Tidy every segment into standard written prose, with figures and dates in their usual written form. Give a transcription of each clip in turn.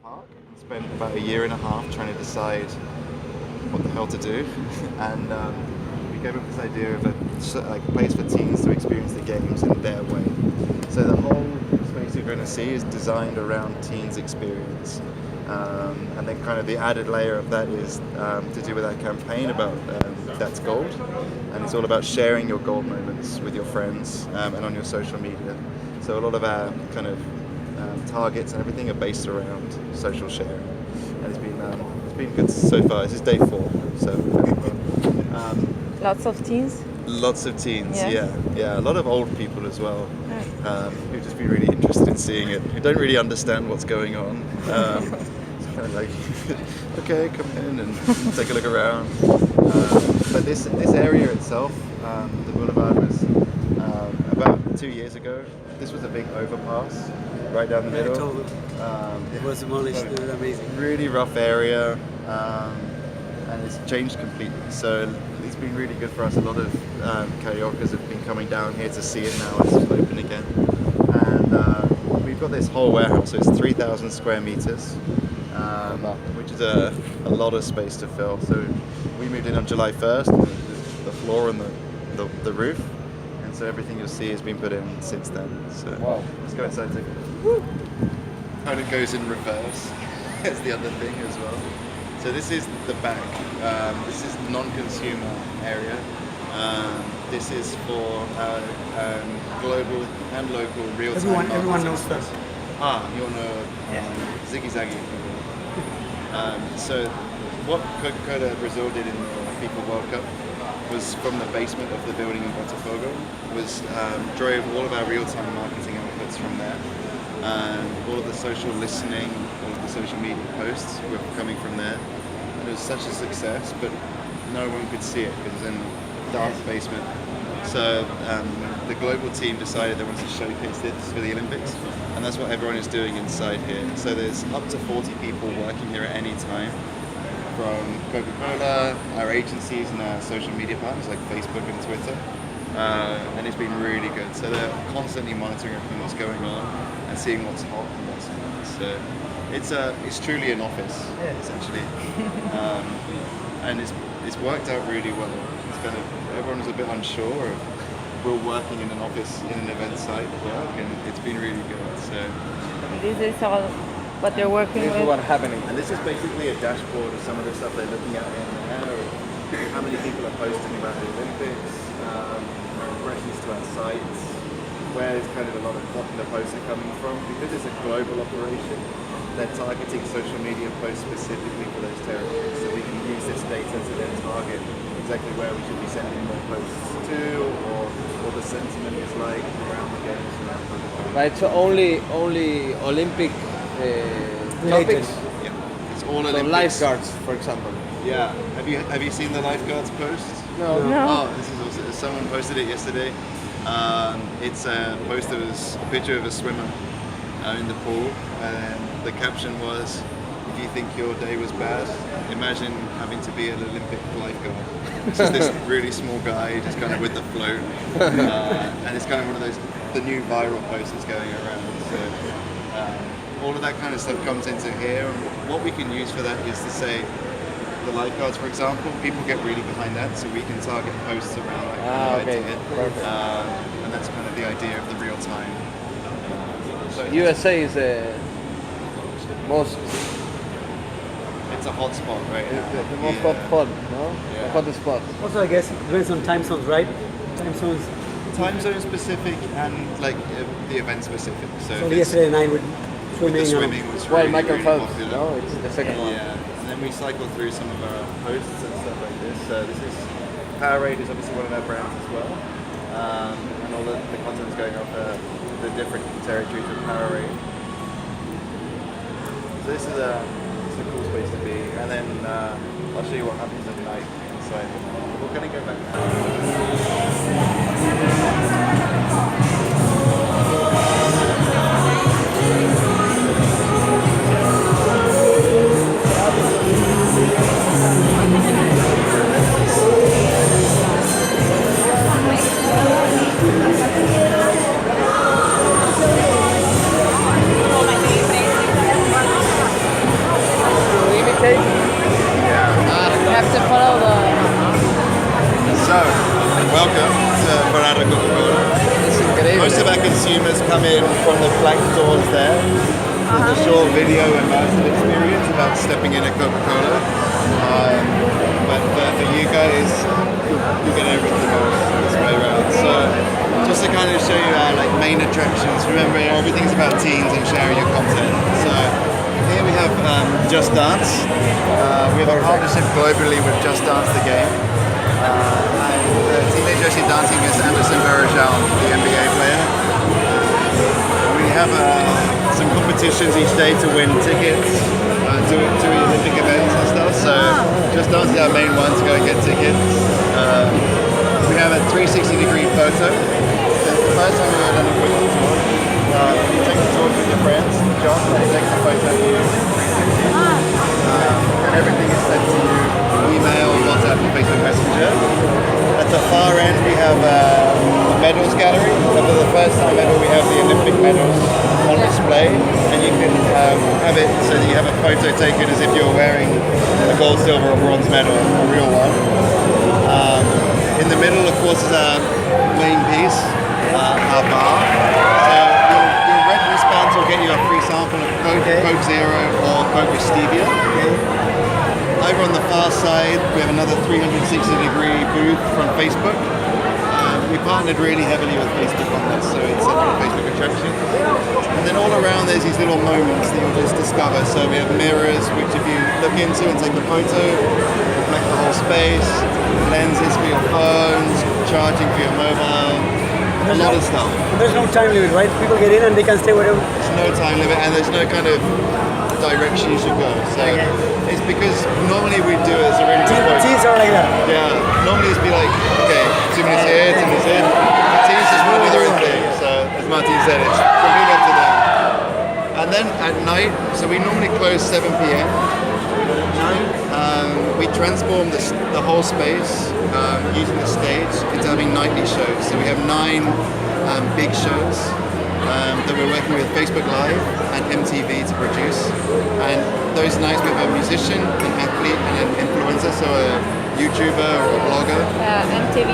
park and spent about a year and a half trying to decide what the hell to do. And we came up with this idea of a place for teens to experience the games in their way. So the whole space you're going to see is designed around teens' experience. And then kind of the added layer of that is to do with our campaign about That's Gold. And it's all about sharing your gold moments with your friends and on your social media. So a lot of our kind of targets and everything are based around social sharing. And it's been good so far. This is day 4. So Lots of teens? lots of teens, Yes. yeah. A lot of old people as well, Right. who've just been really interested in seeing it, who don't really understand what's going on. It's kind of like, okay, come in and take a look around. But this area itself, the boulevard was about 2 years ago. This was a big overpass right down the middle. Totally. It was demolished. It was amazing. Really rough area, and it's changed completely. So it's been really good for us. A lot of carioca's have been coming down here to see it now. It's open again, and we've got this whole warehouse. So it's 3,000 square meters, which is a lot of space to fill. So we moved in on July 1st. And the floor and the roof, and so everything you'll see has been put in since then. So Wow. let's go inside and take a look. Kind of goes in reverse. That's the other thing as well. So this is the back. This is the non-consumer area. This is for global and local real-time Everyone marketing. knows that. You want to Ziggy Zaggy. So what Coca-Cola Brazil did in the FIFA World Cup was from the basement of the building in Botafogo, was drove all of our real-time marketing outputs from there. All of the social listening, all of the social media posts were coming from there. And it was such a success, but no one could see it because it was in a dark basement. So the global team decided they wanted to showcase this for the Olympics, and that's what everyone is doing inside here. So there's up to 40 people working here at any time, from Coca-Cola, our agencies and our social media partners like Facebook and Twitter. And it's been really good. So they're constantly monitoring everything that's going on and seeing what's hot and what's not. So it's truly an office, essentially. And it's worked out really well. It's kind of, everyone was a bit unsure of we're working in an office in an event site at work, and it's been really good. So This is all what they're working This is with. what's happening. and this is basically a dashboard of some of the stuff they're looking at in there, how many people are posting about the Olympics, impressions to our sites, where is kind of a lot of popular posts are coming from. Because it's a global operation, they're targeting social media posts specifically for those territories. So we can use this data to then target exactly where we should be sending more posts to, or what the sentiment is like around the games and that kind of thing. But it's only Olympic topics. Yeah, it's all So Olympics. lifeguards, for example. Yeah. Have you seen the lifeguards post? No. No. Oh, this is also, someone posted it yesterday. It's a post that was a picture of a swimmer in the pool, and the caption was, "If you think your day was bad, imagine having to be an Olympic lifeguard." So this really small guy, just kind of with the float, and it's kind of one of those the new viral posts that's going around. So all of that kind of stuff comes into here, and what we can use for that is to say, the lifeguards, for example, people get really behind that, so we can target posts around that kind of okay. idea. Perfect. And that's kind of the idea of the real time. So USA is the most it's a hot spot right now. the most Yeah. hot spot, no? Yeah. The hottest spot. Also, I guess it depends on time zones, right? Time zones. Time zone specific and like the event specific. So, So if it's- yesterday night with the swimming. swimming was Well, really, Michael really Phelps, popular. no? It's the second one. Yeah, and then we cycle through some of our posts and stuff like this. This is Powerade is obviously one of our brands as well, and all the content's going off the different territories of Powerade. So this is a cool space to be, and then I'll show you what happens at night inside. We're gonna go back now. black doors there. There's a short video immersive experience about stepping in a Coca-Cola. But for you guys, you get everything else this way around. So just to kind of show you our like main attractions. Remember, everything's about teens and sharing your content. So here we have Just Dance. We have a partnership globally with Just Dance the game. And Teenage Jersey Dancing is Anderson Varejão, the NBA player. We have some competitions each day to win tickets to Olympic events and stuff. So Just Dance is our main one to go and get tickets. We have a 360-degree photo. The first time we were done a quick tour. You take the tour with your friends. John takes the photo of you. Everything is sent to you, email, WhatsApp, and Facebook Messenger. At the far end, we have a medals gallery. So for the first time ever, we have the Olympic medals on display, and you can have it so that you have a photo taken as if you're wearing a gold, silver, or bronze medal, a real one. In the middle, of course, is our main piece, our bar. So your red wristbands will get you a free sample of Coke, Coke Zero, or Coke with stevia. Over on the far side, we have another 360-degree booth from Facebook. We partnered really heavily with Facebook on this, so it's a Facebook attraction. And then all around there's these little moments that you'll just discover. So we have mirrors, which if you look into and take a photo, reflect the whole space, lenses for your phones, charging for your mobile, a lot of stuff. There's no time limit, right? People get in and they can stay wherever. There's no time limit and there's no kind of direction you should go. So it's because normally we do it as a really Teams are like that. Yeah, normally it's be like, okay, 2 minutes here, 2 minutes in. The teams just want to do their own thing. So as Martin said, it's completely up to them. And then at night, so we normally close 7 p.m. We transform the whole space using the stage into having nightly shows. So we have 9 big shows that we're working with Facebook Live and MTV to produce. And those nights we have a musician, an athlete, and an influencer, so a YouTuber or a blogger. MTV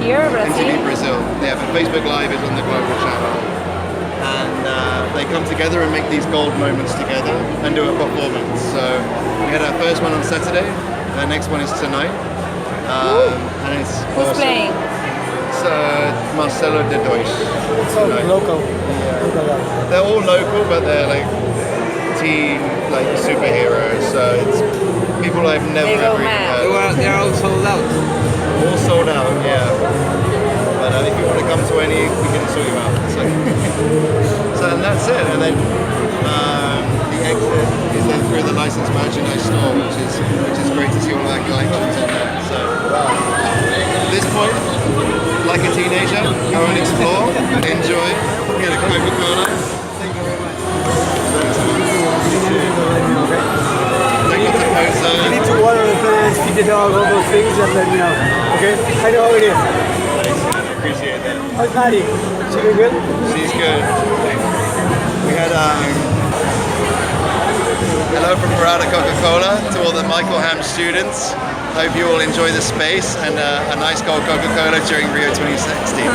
here, Brazil. MTV Brazil. Yeah, but Facebook Live is on the global channel. And they come together and make these gold moments together and do a performance. So we had our first one on Saturday, our next one is tonight. And it's Who's awesome. playing? It's Marcelo de Deutsch. It's all local. They're all local, but they're like teen, like superheroes. So it's people I've never They go ever mad. heard. They're all sold out. All sold out, yeah. But if you want to come to any, we can sort you out. So and that's it. And then the exit is then through the licensed merchandise store, which is great to see all our collections in there. So at this point, like a teenager, go and explore, enjoy, get a Coca-Cola. Thank you very much. Take off the photo. You need to water the plants, feed the dog, all those things, just let me know. Okay? I know how it is. Appreciate that. How's Maddie? She doing good? She's good. We had hello from Parada Coca-Cola to all the Michael Ham students. Hope you all enjoy the space and a nice cold Coca-Cola during Rio 2016.